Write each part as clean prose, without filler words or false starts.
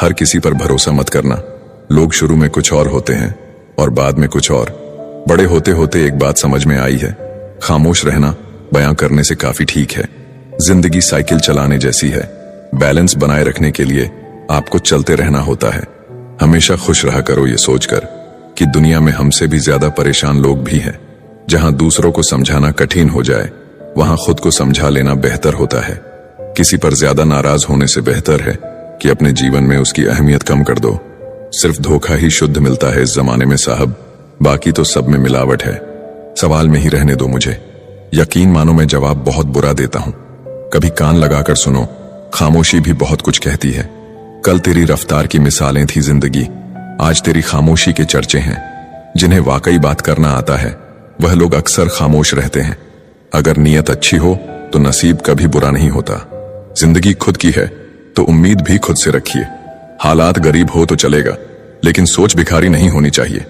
हर किसी पर भरोसा मत करना। लोग शुरू में कुछ और होते हैं और बाद में कुछ और। बड़े होते होते एक बात समझ में आई है, खामोश रहना बयां करने से काफी ठीक है। जिंदगी साइकिल चलाने जैसी है, बैलेंस बनाए रखने के लिए आपको चलते रहना होता है। हमेशा खुश रहा करो ये सोचकर कि दुनिया में हमसे भी ज्यादा परेशान लोग भी हैं। जहां दूसरों को समझाना कठिन हो जाए, वहां खुद को समझा लेना बेहतर होता है। किसी पर ज्यादा नाराज होने से बेहतर है कि अपने जीवन में उसकी अहमियत कम कर दो। सिर्फ धोखा ही शुद्ध मिलता है इस जमाने में साहब, बाकी तो सब में मिलावट है। सवाल में ही रहने दो मुझे। यकीन मानो मैं जवाब बहुत बुरा देता हूं। कभी कान लगाकर सुनो, खामोशी भी बहुत कुछ कहती है। कल तेरी रफ्तार की मिसालें थी जिंदगी, आज तेरी खामोशी के चर्चे हैं। जिन्हें वाकई बात करना आता है वह लोग अक्सर खामोश रहते हैं। अगर नीयत अच्छी हो तो नसीब कभी बुरा नहीं होता। जिंदगी खुद की है तो उम्मीद भी खुद से रखिए। हालात गरीब हो तो चलेगा, लेकिन सोच भिखारी नहीं होनी चाहिए।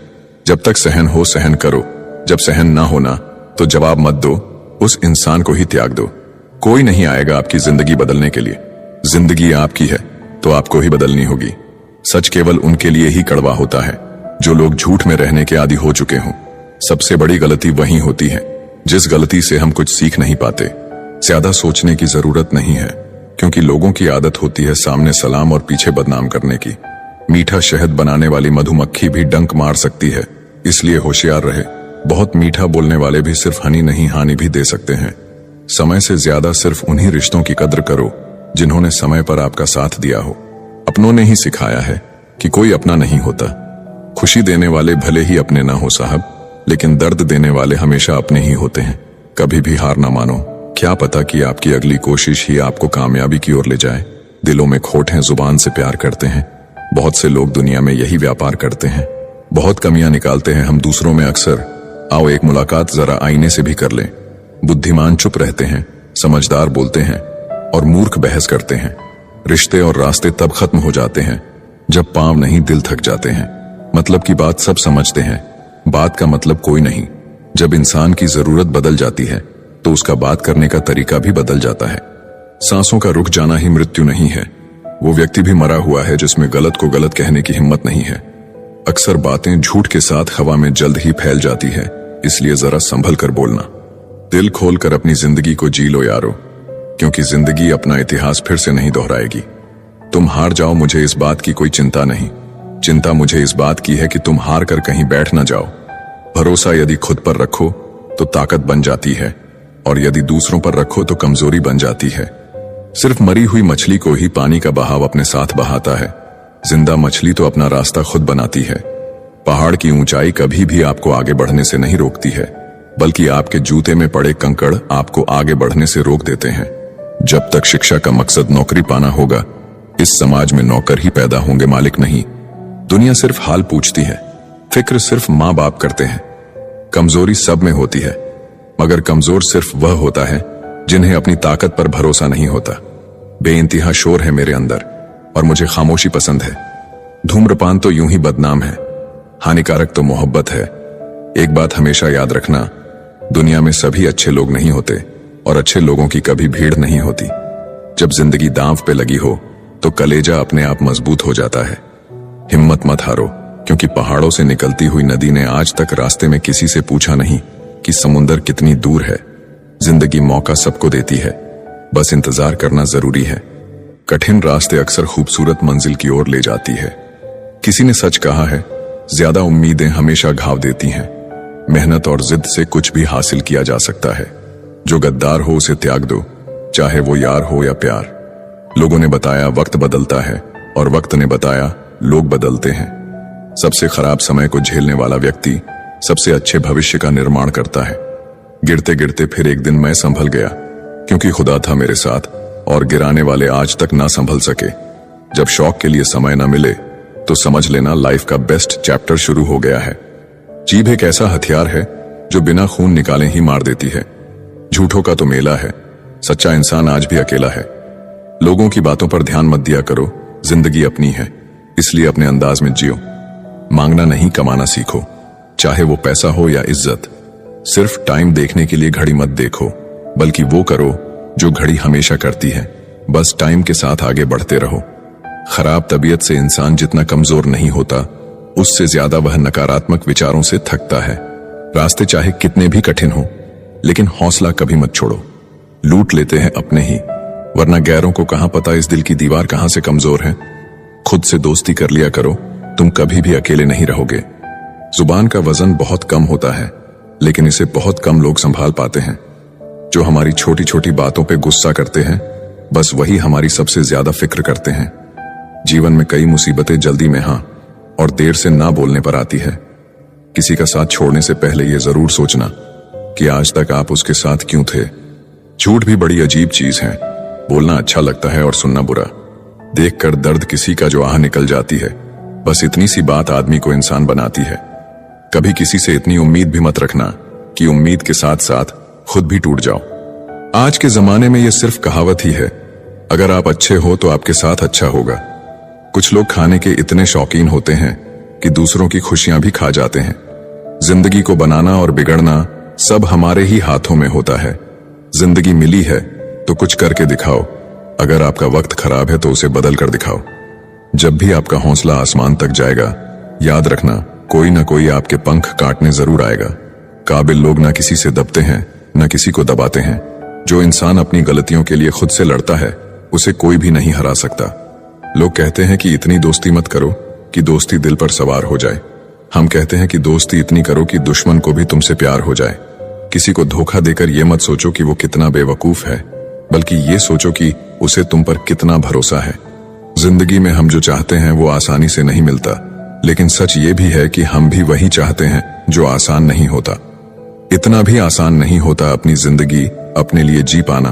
जब तक सहन हो सहन करो, जब सहन ना होना तो जवाब मत दो, उस इंसान को ही त्याग दो। कोई नहीं आएगा आपकी जिंदगी बदलने के लिए। जिंदगी आपकी है तो आपको ही बदलनी होगी। सच केवल उनके लिए ही कड़वा होता है जो लोग झूठ में रहने के आदी हो चुके हों। सबसे बड़ी गलती वही होती है जिस गलती से हम कुछ सीख नहीं पाते। ज्यादा सोचने की जरूरत नहीं है, क्योंकि लोगों की आदत होती है सामने सलाम और पीछे बदनाम करने की। मीठा शहद बनाने वाली मधुमक्खी भी डंक मार सकती है, इसलिए होशियार रहे। बहुत मीठा बोलने वाले भी सिर्फ हनी नहीं हानि भी दे सकते हैं। समय से ज्यादा सिर्फ उन्हीं रिश्तों की कद्र करो जिन्होंने समय पर आपका साथ दिया हो। अपनों ने ही सिखाया है कि कोई अपना नहीं होता। खुशी देने वाले भले ही अपने ना हो साहब, लेकिन दर्द देने वाले हमेशा अपने ही होते हैं। कभी भी हार ना मानो, क्या पता कि आपकी अगली कोशिश ही आपको कामयाबी की ओर ले जाए। दिलों में खोट है, जुबान से प्यार करते हैं। बहुत से लोग दुनिया में यही व्यापार करते हैं। बहुत कमियां निकालते हैं हम दूसरों में अक्सर। आओ एक मुलाकात जरा आईने से भी कर लें। बुद्धिमान चुप रहते हैं, समझदार बोलते हैं और मूर्ख बहस करते हैं। रिश्ते और रास्ते तब खत्म हो जाते हैं जब पांव नहीं दिल थक जाते हैं। मतलब की बात सब समझते हैं, बात का मतलब कोई नहीं। जब इंसान की जरूरत बदल जाती है तो उसका बात करने का तरीका भी बदल जाता है। सांसों का रुक जाना ही मृत्यु नहीं है, वो व्यक्ति भी मरा हुआ है जिसमें गलत को गलत कहने की हिम्मत नहीं है। अक्सर बातें झूठ के साथ हवा में जल्द ही फैल जाती है, इसलिए जरा संभल कर बोलना। दिल खोलकर अपनी जिंदगी को जी लो यारो, क्योंकि जिंदगी अपना इतिहास फिर से नहीं दोहराएगी। तुम हार जाओ, मुझे इस बात की कोई चिंता नहीं। चिंता मुझे इस बात की है कि तुम हार कर कहीं बैठ ना जाओ। भरोसा यदि खुद पर रखो तो ताकत बन जाती है, और यदि दूसरों पर रखो तो कमजोरी बन जाती है। सिर्फ मरी हुई मछली को ही पानी का बहाव अपने साथ बहाता है। जिंदा मछली तो अपना रास्ता खुद बनाती है। पहाड़ की ऊंचाई कभी भी आपको आगे बढ़ने से नहीं रोकती है, बल्कि आपके जूते में पड़े कंकड़ आपको आगे बढ़ने से रोक देते हैं। जब तक शिक्षा का मकसद नौकरी पाना होगा, इस समाज में नौकर ही पैदा होंगे, मालिक नहीं। दुनिया सिर्फ हाल पूछती है, फिक्र सिर्फ माँ बाप करते हैं। कमजोरी सब में होती है, मगर कमजोर सिर्फ वह होता है जिन्हें अपनी ताकत पर भरोसा नहीं होता। बेइंतहा शोर है मेरे अंदर और मुझे खामोशी पसंद है। धूम्रपान तो यूं ही बदनाम है, हानिकारक तो मोहब्बत है। एक बात हमेशा याद रखना, दुनिया में सभी अच्छे लोग नहीं होते और अच्छे लोगों की कभी भीड़ नहीं होती। जब जिंदगी दांव पे लगी हो तो कलेजा अपने आप मजबूत हो जाता है। हिम्मत मत हारो, क्योंकि पहाड़ों से निकलती हुई नदी ने आज तक रास्ते में किसी से पूछा नहीं कि समुंदर कितनी दूर है। जिंदगी मौका सबको देती है, बस इंतजार करना जरूरी है। कठिन रास्ते अक्सर खूबसूरत मंजिल की ओर ले जाती है। किसी ने सच कहा है, ज्यादा उम्मीदें हमेशा घाव देती हैं। मेहनत और जिद से कुछ भी हासिल किया जा सकता है। जो गद्दार हो उसे त्याग दो, चाहे वो यार हो या प्यार। लोगों ने बताया वक्त बदलता है, और वक्त ने बताया लोग बदलते हैं। सबसे खराब समय को झेलने वाला व्यक्ति सबसे अच्छे भविष्य का निर्माण करता है। गिरते गिरते फिर एक दिन मैं संभल गया, क्योंकि खुदा था मेरे साथ, और गिराने वाले आज तक ना संभल सके। जब शौक के लिए समय ना मिले तो समझ लेना लाइफ का बेस्ट चैप्टर शुरू हो गया है। जीभ एक ऐसा हथियार है जो बिना खून निकाले ही मार देती है। झूठों का तो मेला है, सच्चा इंसान आज भी अकेला है। लोगों की बातों पर ध्यान मत दिया करो, जिंदगी अपनी है, इसलिए अपने अंदाज में जियो। मांगना नहीं, कमाना सीखो, चाहे वो पैसा हो या इज्जत। सिर्फ टाइम देखने के लिए घड़ी मत देखो, बल्कि वो करो जो घड़ी हमेशा करती है। बस टाइम के साथ आगे बढ़ते रहो। खराब तबीयत से इंसान जितना कमजोर नहीं होता, उससे ज्यादा वह नकारात्मक विचारों से थकता है। रास्ते चाहे कितने भी कठिन हो, लेकिन हौसला कभी मत छोड़ो। लूट लेते हैं अपने ही, वरना गैरों को कहां पता इस दिल की दीवार कहां से कमजोर है। खुद से दोस्ती कर लिया करो, तुम कभी भी अकेले नहीं रहोगे। जुबान का वजन बहुत कम होता है, लेकिन इसे बहुत कम लोग संभाल पाते हैं। जो हमारी छोटी छोटी बातों पे गुस्सा करते हैं, बस वही हमारी सबसे ज्यादा फिक्र करते हैं। जीवन में कई मुसीबतें जल्दी में हाँ और देर से ना बोलने पर आती है। किसी का साथ छोड़ने से पहले यह जरूर सोचना कि आज तक आप उसके साथ क्यों थे। झूठ भी बड़ी अजीब चीज है, बोलना अच्छा लगता है और सुनना बुरा। देखकर दर्द किसी का जो आह निकल जाती है, बस इतनी सी बात आदमी को इंसान बनाती है। कभी किसी से इतनी उम्मीद भी मत रखना कि उम्मीद के साथ साथ खुद भी टूट जाओ। आज के जमाने में यह सिर्फ कहावत ही है, अगर आप अच्छे हो तो आपके साथ अच्छा होगा। कुछ लोग खाने के इतने शौकीन होते हैं कि दूसरों की खुशियां भी खा जाते हैं। जिंदगी को बनाना और बिगड़ना सब हमारे ही हाथों में होता है। जिंदगी मिली है तो कुछ करके दिखाओ, अगर आपका वक्त खराब है तो उसे बदल कर दिखाओ। जब भी आपका हौसला आसमान तक जाएगा, याद रखना कोई ना कोई आपके पंख काटने जरूर आएगा। काबिल लोग ना किसी से दबते हैं, न किसी को दबाते हैं। जो इंसान अपनी गलतियों के लिए खुद से लड़ता है, उसे कोई भी नहीं हरा सकता। लोग कहते हैं कि इतनी दोस्ती मत करो कि दोस्ती दिल पर सवार हो जाए। हम कहते हैं कि दोस्ती इतनी करो कि दुश्मन को भी तुमसे प्यार हो जाए। किसी को धोखा देकर यह मत सोचो कि वो कितना बेवकूफ है, बल्कि ये सोचो कि उसे तुम पर कितना भरोसा है। जिंदगी में हम जो चाहते हैं वो आसानी से नहीं मिलता, लेकिन सच ये भी है कि हम भी वही चाहते हैं जो आसान नहीं होता। इतना भी आसान नहीं होता अपनी जिंदगी अपने लिए जी पाना।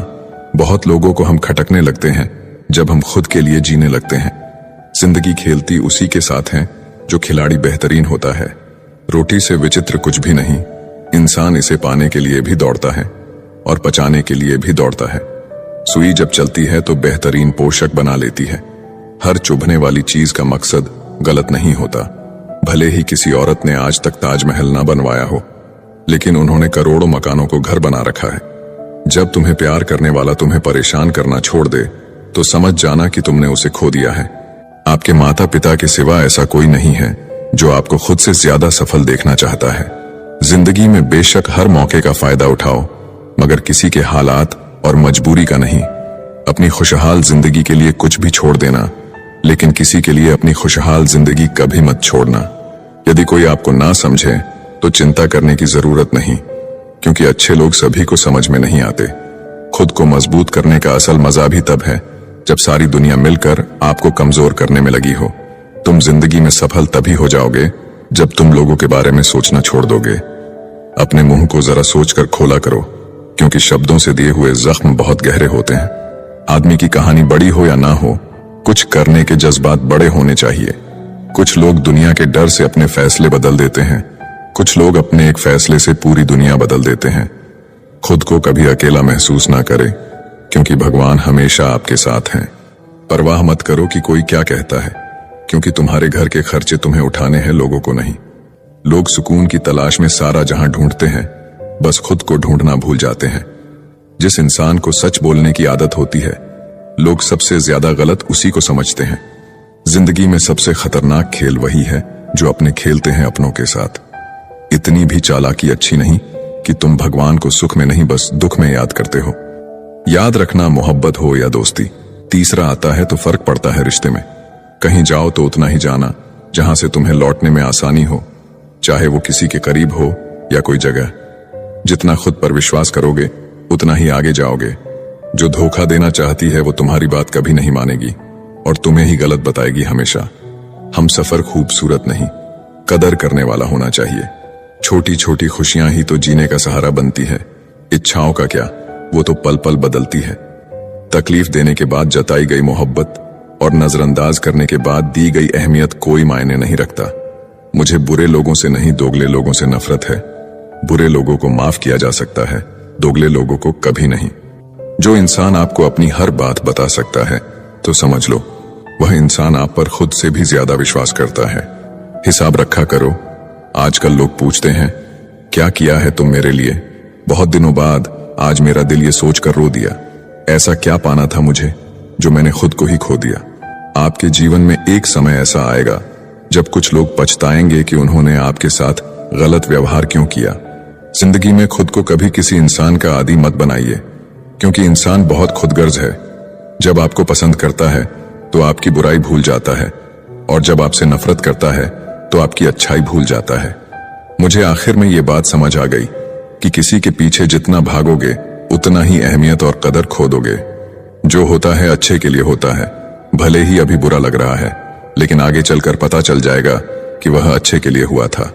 बहुत लोगों को हम खटकने लगते हैं जब हम खुद के लिए जीने लगते हैं। जिंदगी खेलती उसी के साथ है जो खिलाड़ी बेहतरीन होता है। रोटी से विचित्र कुछ भी नहीं, इंसान इसे पाने के लिए भी दौड़ता है और पचाने के लिए भी दौड़ता है। सुई जब चलती है तो बेहतरीन पोषक बना लेती है। हर चुभने वाली चीज का मकसद गलत नहीं होता। भले ही किसी औरत ने आज तक ताजमहल ना बनवाया हो, लेकिन उन्होंने करोड़ों मकानों को घर बना रखा है। जब तुम्हें प्यार करने वाला तुम्हें परेशान करना छोड़ दे, तो समझ जाना कि तुमने उसे खो दिया है। आपके माता पिता के सिवा ऐसा कोई नहीं है जो आपको खुद से ज्यादा सफल देखना चाहता है। जिंदगी में बेशक हर मौके का फायदा उठाओ, मगर किसी के हालात और मजबूरी का नहीं। अपनी खुशहाल जिंदगी के लिए कुछ भी छोड़ देना, लेकिन किसी के लिए अपनी खुशहाल जिंदगी कभी मत छोड़ना। यदि कोई आपको ना समझे तो चिंता करने की जरूरत नहीं, क्योंकि अच्छे लोग सभी को समझ में नहीं आते। खुद को मजबूत करने का असल मजा भी तब है जब सारी दुनिया मिलकर आपको कमजोर करने में लगी हो। तुम जिंदगी में सफल तभी हो जाओगे जब तुम लोगों के बारे में सोचना छोड़ दोगे। अपने मुंह को जरा सोचकर खोला करो, क्योंकि शब्दों से दिए हुए जख्म बहुत गहरे होते हैं। आदमी की कहानी बड़ी हो या ना हो, कुछ करने के जज्बात बड़े होने चाहिए। कुछ लोग दुनिया के डर से अपने फैसले बदल देते हैं, कुछ लोग अपने एक फैसले से पूरी दुनिया बदल देते हैं। खुद को कभी अकेला महसूस ना करें, क्योंकि भगवान हमेशा आपके साथ हैं। परवाह मत करो कि कोई क्या कहता है, क्योंकि तुम्हारे घर के खर्चे तुम्हें उठाने हैं, लोगों को नहीं। लोग सुकून की तलाश में सारा जहां ढूंढते हैं, बस खुद को ढूंढना भूल जाते हैं। जिस इंसान को सच बोलने की आदत होती है, लोग सबसे ज्यादा गलत उसी को समझते हैं। जिंदगी में सबसे खतरनाक खेल वही है जो अपने खेलते हैं अपनों के साथ। इतनी भी चालाकी अच्छी नहीं कि तुम भगवान को सुख में नहीं बस दुख में याद करते हो। याद रखना, मोहब्बत हो या दोस्ती, तीसरा आता है तो फर्क पड़ता है रिश्ते में। कहीं जाओ तो उतना ही जाना जहां से तुम्हें लौटने में आसानी हो, चाहे वो किसी के करीब हो या कोई जगह। जितना खुद पर विश्वास करोगे उतना ही आगे जाओगे। जो धोखा देना चाहती है वो तुम्हारी बात कभी नहीं मानेगी और तुम्हें ही गलत बताएगी हमेशा। हम सफर खूबसूरत नहीं, कदर करने वाला होना चाहिए। छोटी छोटी खुशियां ही तो जीने का सहारा बनती है। इच्छाओं का क्या, वो तो पल पल बदलती है। तकलीफ देने के बाद जताई गई मोहब्बत और नजरअंदाज करने के बाद दी गई अहमियत कोई मायने नहीं रखता। मुझे बुरे लोगों से नहीं, दोगले लोगों से नफरत है। बुरे लोगों को माफ किया जा सकता है, दोगले लोगों को कभी नहीं। जो इंसान आपको अपनी हर बात बता सकता है तो समझ लो वह इंसान आप पर खुद से भी ज्यादा विश्वास करता है। हिसाब रखा करो। आजकल लोग पूछते हैं क्या किया है तुम मेरे लिए। बहुत दिनों बाद आज मेरा दिल ये सोचकर रो दिया, ऐसा क्या पाना था मुझे जो मैंने खुद को ही खो दिया। आपके जीवन में एक समय ऐसा आएगा जब कुछ लोग पछताएंगे कि उन्होंने आपके साथ गलत व्यवहार क्यों किया। जिंदगी में खुद को कभी किसी इंसान का आदी मत बनाइए, क्योंकि इंसान बहुत खुदगर्ज है। जब आपको पसंद करता है तो आपकी बुराई भूल जाता है, और जब आपसे नफरत करता है तो आपकी अच्छाई भूल जाता है। मुझे आखिर में ये बात समझ आ गई कि किसी के पीछे जितना भागोगे उतना ही अहमियत और कदर खो दोगे। जो होता है अच्छे के लिए होता है, भले ही अभी बुरा लग रहा है, लेकिन आगे चलकर पता चल जाएगा कि वह अच्छे के लिए हुआ था।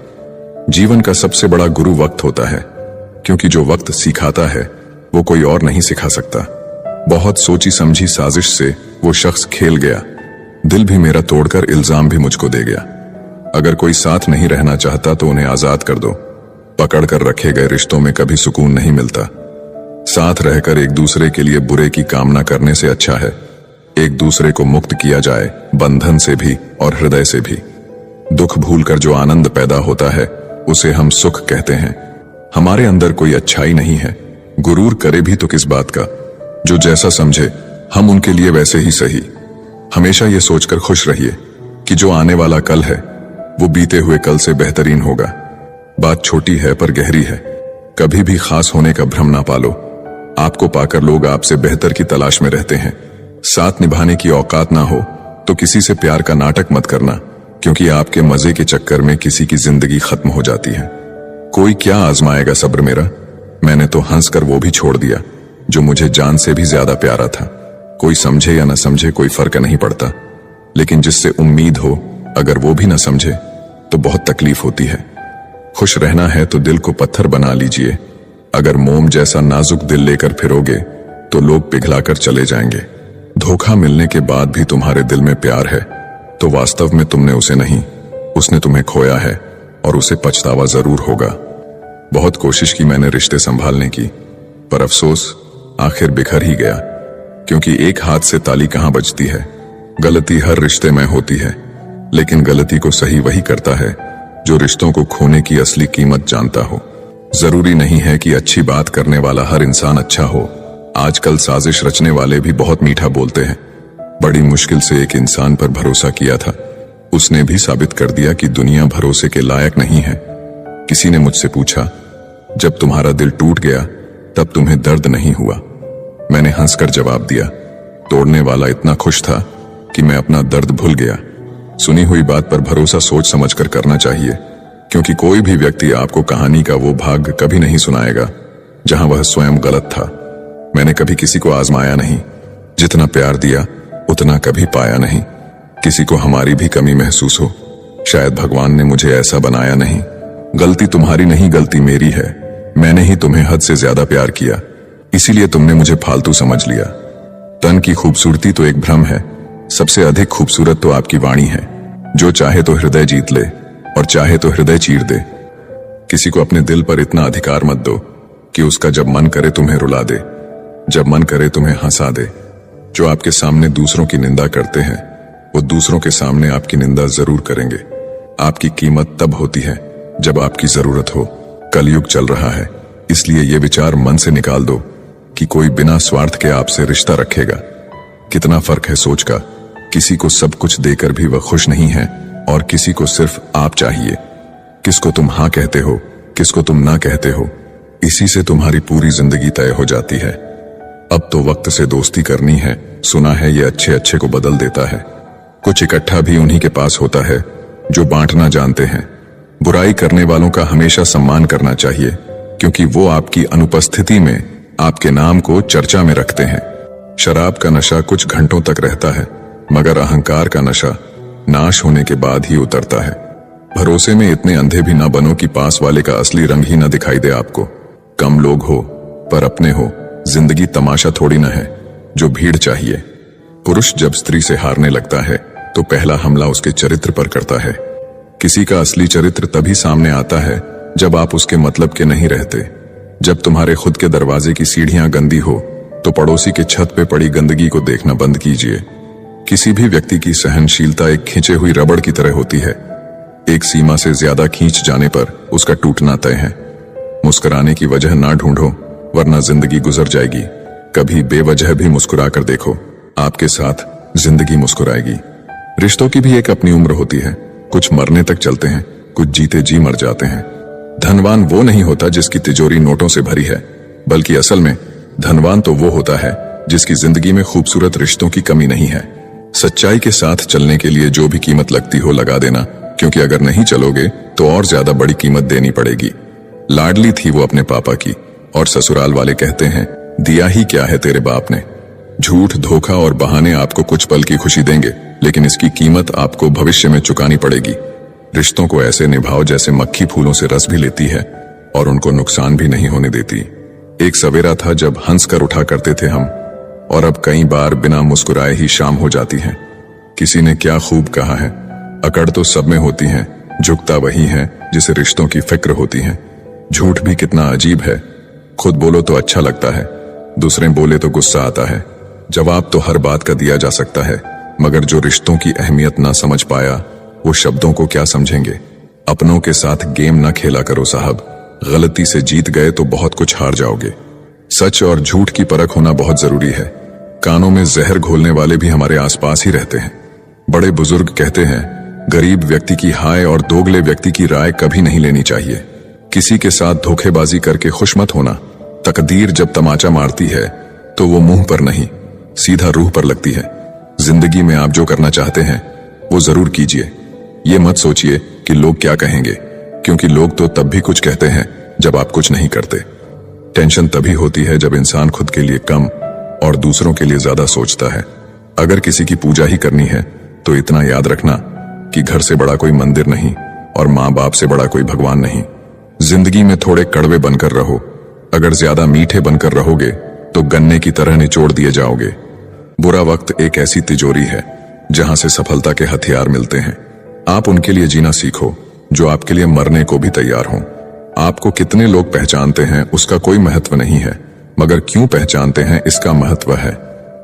जीवन का सबसे बड़ा गुरु वक्त होता है, क्योंकि जो वक्त सिखाता है वो कोई और नहीं सिखा सकता। बहुत सोची समझी साजिश से वो शख्स खेल गया, दिल भी मेरा तोड़कर इल्जाम भी मुझको दे गया। अगर कोई साथ नहीं रहना चाहता तो उन्हें आजाद कर दो। पकड़कर रखे गए रिश्तों में कभी सुकून नहीं मिलता। साथ रहकर एक दूसरे के लिए बुरे की कामना करने से अच्छा है एक दूसरे को मुक्त किया जाए, बंधन से भी और हृदय से भी। दुख भूलकर जो आनंद पैदा होता है उसे हम सुख कहते हैं। हमारे अंदर कोई अच्छाई नहीं है, गुरूर करे भी तो किस बात का। जो जैसा समझे हम उनके लिए वैसे ही सही। हमेशा ये सोचकर खुश रहिए कि जो आने वाला कल है वो बीते हुए कल से बेहतरीन होगा। बात छोटी है पर गहरी है। कभी भी खास होने का भ्रम ना पालो। आपको पाकर लोग आपसे बेहतर की तलाश में रहते हैं। साथ निभाने की औकात ना हो तो किसी से प्यार का नाटक मत करना, क्योंकि आपके मजे के चक्कर में किसी की जिंदगी खत्म हो जाती है। कोई क्या आजमाएगा सब्र मेरा। मैंने तो हंसकर वो भी छोड़ दिया जो मुझे जान से भी ज्यादा प्यारा था। कोई समझे या न समझे कोई फर्क नहीं पड़ता, लेकिन जिससे उम्मीद हो अगर वो भी न समझे तो बहुत तकलीफ होती है। खुश रहना है तो दिल को पत्थर बना लीजिए। अगर मोम जैसा नाजुक दिल लेकर फिरोगे तो लोग पिघलाकर चले जाएंगे। धोखा मिलने के बाद भी तुम्हारे दिल में प्यार है तो वास्तव में तुमने उसे नहीं, उसने तुम्हें खोया है और उसे पछतावा जरूर होगा। बहुत कोशिश की मैंने रिश्ते संभालने की, पर अफसोस आखिर बिखर ही गया, क्योंकि एक हाथ से ताली कहां बजती है। गलती हर रिश्ते में होती है, लेकिन गलती को सही वही करता है जो रिश्तों को खोने की असली कीमत जानता हो। जरूरी नहीं है कि अच्छी बात करने वाला हर इंसान अच्छा हो। आजकल साजिश रचने वाले भी बहुत मीठा बोलते हैं। बड़ी मुश्किल से एक इंसान पर भरोसा किया था, उसने भी साबित कर दिया कि दुनिया भरोसे के लायक नहीं है। किसी ने मुझसे पूछा, जब तुम्हारा दिल टूट गया तब तुम्हें दर्द नहीं हुआ? मैंने हंसकर जवाब दिया, तोड़ने वाला इतना खुश था कि मैं अपना दर्द भूल गया। सुनी हुई बात पर भरोसा सोच समझकर करना चाहिए, क्योंकि कोई भी व्यक्ति आपको कहानी का वो भाग कभी नहीं सुनाएगा जहां वह स्वयं गलत था। मैंने कभी किसी को आजमाया नहीं, जितना प्यार दिया उतना कभी पाया नहीं। किसी को हमारी भी कमी महसूस हो, शायद भगवान ने मुझे ऐसा बनाया नहीं। गलती तुम्हारी नहीं, गलती मेरी है। मैंने ही तुम्हें हद से ज्यादा प्यार किया, इसीलिए तुमने मुझे फालतू समझ लिया। तन की खूबसूरती तो एक भ्रम है, सबसे अधिक खूबसूरत तो आपकी वाणी है। जो चाहे तो हृदय जीत ले और चाहे तो हृदय चीर दे। किसी को अपने दिल पर इतना अधिकार मत दो कि उसका जब मन करे तुम्हें रुला दे, जब मन करे तुम्हें हंसा दे। जो आपके सामने दूसरों की निंदा करते हैं वो दूसरों के सामने आपकी निंदा जरूर करेंगे। आपकी कीमत तब होती है जब आपकी जरूरत हो। कलयुग चल रहा है, इसलिए ये विचार मन से निकाल दो कि कोई बिना स्वार्थ के आपसे रिश्ता रखेगा। कितना फर्क है सोच का। किसी को सब कुछ देकर भी वह खुश नहीं है और किसी को सिर्फ आप चाहिए। किसको तुम हाँ कहते हो, किसको तुम ना कहते हो, इसी से तुम्हारी पूरी जिंदगी तय हो जाती है। अब तो वक्त से दोस्ती करनी है। सुना है ये अच्छे अच्छे को बदल देता है। कुछ इकट्ठा भी उन्हीं के पास होता है जो बांटना जानते हैं। बुराई करने वालों का हमेशा सम्मान करना चाहिए, क्योंकि वो आपकी अनुपस्थिति में आपके नाम को चर्चा में रखते हैं। शराब का नशा कुछ घंटों तक रहता है, मगर अहंकार का नशा नाश होने के बाद ही उतरता है। भरोसे में इतने अंधे भी ना बनो कि पास वाले का असली रंग ही ना दिखाई दे आपको। कम लोग हो पर अपने हो। जिंदगी तमाशा थोड़ी ना है जो भीड़ चाहिए। पुरुष जब स्त्री से हारने लगता है तो पहला हमला उसके चरित्र पर करता है। किसी का असली चरित्र तभी सामने आता है जब आप उसके मतलब के नहीं रहते। जब तुम्हारे खुद के दरवाजे की सीढ़ियां गंदी हो तो पड़ोसी के छत पे पड़ी गंदगी को देखना बंद कीजिए। किसी भी व्यक्ति की सहनशीलता एक खींचे हुई रबड़ की तरह होती है। एक सीमा से ज्यादा खींच जाने पर उसका टूटना तय है। मुस्कुराने की वजह ना ढूंढो, वरना जिंदगी गुजर जाएगी। कभी बेवजह भी मुस्कुरा कर देखो, आपके साथ जिंदगी मुस्कुराएगी। रिश्तों की भी एक अपनी उम्र होती है, कुछ मरने तक चलते हैं, कुछ जीते जी मर जाते हैं। धनवान वो नहीं होता जिसकी तिजोरी नोटों से भरी है, बल्कि असल में धनवान तो वो होता है जिसकी जिंदगी में खूबसूरत रिश्तों की कमी नहीं है। सच्चाई के साथ चलने के लिए जो भी कीमत लगती हो लगा देना, क्योंकि अगर नहीं चलोगे तो और ज्यादा बड़ी कीमत देनी पड़ेगी। लाडली थी वो अपने पापा की, और ससुराल वाले कहते हैं दिया ही क्या है तेरे बाप ने। झूठ, धोखा और बहाने आपको कुछ पल की खुशी देंगे, लेकिन इसकी कीमत आपको भविष्य में चुकानी पड़ेगी। रिश्तों को ऐसे निभाओ जैसे मक्खी फूलों से रस भी लेती है और उनको नुकसान भी नहीं होने देती। एक सवेरा था जब हंस कर उठा करते थे हम, और अब कई बार बिना मुस्कुराए ही शाम हो जाती है। किसी ने क्या खूब कहा है, अकड़ तो सब में होती है, झुकता वही है जिसे रिश्तों की फिक्र होती है। झूठ भी कितना अजीब है, खुद बोलो तो अच्छा लगता है, दूसरे बोले तो गुस्सा आता है। जवाब तो हर बात का दिया जा सकता है, मगर जो रिश्तों की अहमियत ना समझ पाया वो शब्दों को क्या समझेंगे। अपनों के साथ गेम ना खेला करो साहब, गलती से जीत गए तो बहुत कुछ हार जाओगे। सच और झूठ की परख होना बहुत जरूरी है। कानों में जहर घोलने वाले भी हमारे आसपास ही रहते हैं। बड़े बुजुर्ग कहते हैं गरीब व्यक्ति की हाय और दोगले व्यक्ति की राय कभी नहीं लेनी चाहिए। किसी के साथ धोखेबाजी करके खुश मत होना। तकदीर जब तमाचा मारती है तो वो मुंह पर नहीं, सीधा रूह पर लगती है। जिंदगी में आप जो करना चाहते हैं वो जरूर कीजिए। ये मत सोचिए कि लोग क्या कहेंगे, क्योंकि लोग तो तब भी कुछ कहते हैं जब आप कुछ नहीं करते। टेंशन तभी होती है जब इंसान खुद के लिए कम और दूसरों के लिए ज्यादा सोचता है। अगर किसी की पूजा ही करनी है तो इतना याद रखना कि घर से बड़ा कोई मंदिर नहीं और माँ बाप से बड़ा कोई भगवान नहीं। जिंदगी में थोड़े कड़वे बनकर रहो, अगर ज्यादा मीठे बनकर रहोगे तो गन्ने की तरह निचोड़ दिए जाओगे। बुरा वक्त एक ऐसी तिजोरी है जहां से सफलता के हथियार मिलते हैं। आप उनके लिए जीना सीखो जो आपके लिए मरने को भी तैयार हों। आपको कितने लोग पहचानते हैं उसका कोई महत्व नहीं है, मगर क्यों पहचानते हैं इसका महत्व है।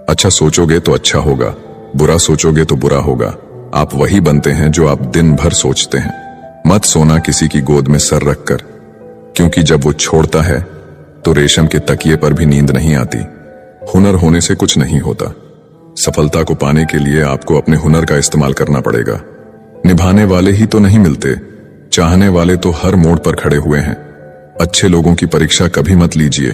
अच्छा सोचोगे तो अच्छा होगा, बुरा सोचोगे तो बुरा होगा। आप वही बनते हैं जो आप दिन भर सोचते हैं। मत सोना किसी की गोद में सर रखकर, क्योंकि जब वो छोड़ता है तो रेशम के तकिए पर भी नींद नहीं आती। हुनर होने से कुछ नहीं होता। सफलता को पाने के लिए आपको अपने हुनर का इस्तेमाल करना पड़ेगा। निभाने वाले ही तो नहीं मिलते, चाहने वाले तो हर मोड़ पर खड़े हुए हैं। अच्छे लोगों की परीक्षा कभी मत लीजिए,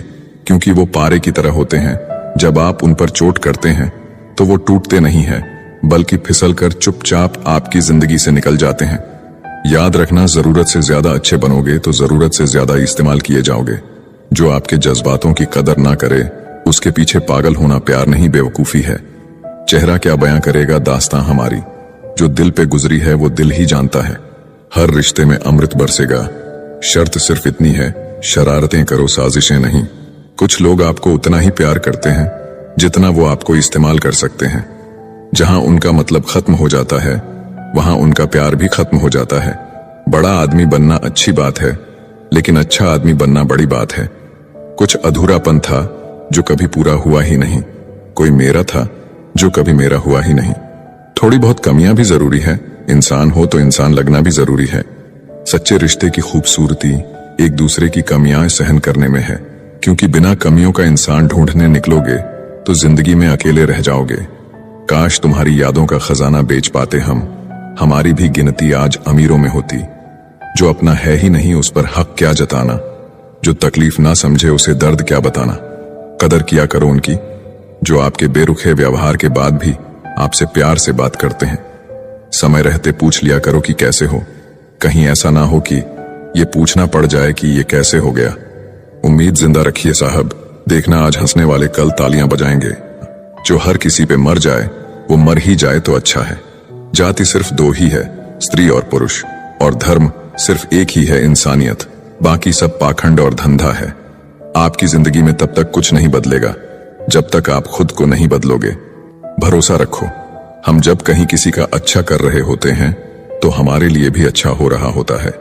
क्योंकि वो पारे की तरह होते हैं। जब आप उन पर चोट करते हैं तो वो टूटते नहीं हैं, बल्कि फिसलकर चुपचाप आपकी जिंदगी से निकल जाते हैं। याद रखना, जरूरत से ज्यादा अच्छे बनोगे तो जरूरत से ज्यादा इस्तेमाल किए जाओगे। जो आपके जज्बातों की कदर ना करे उसके पीछे पागल होना प्यार नहीं, बेवकूफी है। चेहरा क्या बयां करेगा दास्तां हमारी, जो दिल पे गुजरी है वो दिल ही जानता है। हर रिश्ते में अमृत बरसेगा, शर्त सिर्फ इतनी है, शरारतें करो, साजिशें नहीं। कुछ लोग आपको उतना ही प्यार करते हैं जितना वो आपको इस्तेमाल कर सकते हैं। जहां उनका मतलब खत्म हो जाता है वहां उनका प्यार भी खत्म हो जाता है। बड़ा आदमी बनना अच्छी बात है, लेकिन अच्छा आदमी बनना बड़ी बात है। कुछ अधूरापन था जो कभी पूरा हुआ ही नहीं, कोई मेरा था जो कभी मेरा हुआ ही नहीं। थोड़ी बहुत कमियां भी जरूरी है, इंसान हो तो इंसान लगना भी जरूरी है। सच्चे रिश्ते की खूबसूरती एक दूसरे की कमियां सहन करने में है, क्योंकि बिना कमियों का इंसान ढूंढने निकलोगे तो जिंदगी में अकेले रह जाओगे। काश तुम्हारी यादों का खजाना बेच पाते हम, हमारी भी गिनती आज अमीरों में होती। जो अपना है ही नहीं उस पर हक क्या जताना, जो तकलीफ ना समझे उसे दर्द क्या बताना। कदर किया करो उनकी जो आपके बेरुखे व्यवहार के बाद भी आपसे प्यार से बात करते हैं। समय रहते पूछ लिया करो कि कैसे हो, कहीं ऐसा ना हो कि ये पूछना पड़ जाए कि ये कैसे हो गया। उम्मीद जिंदा रखिए साहब, देखना आज हंसने वाले कल तालियां बजाएंगे। जो हर किसी पे मर जाए वो मर ही जाए तो अच्छा है। जाति सिर्फ दो ही है, स्त्री और पुरुष, और धर्म सिर्फ एक ही है, इंसानियत। बाकी सब पाखंड और धंधा है। आपकी जिंदगी में तब तक कुछ नहीं बदलेगा जब तक आप खुद को नहीं बदलोगे। भरोसा रखो, हम जब कहीं किसी का अच्छा कर रहे होते हैं तो हमारे लिए भी अच्छा हो रहा होता है।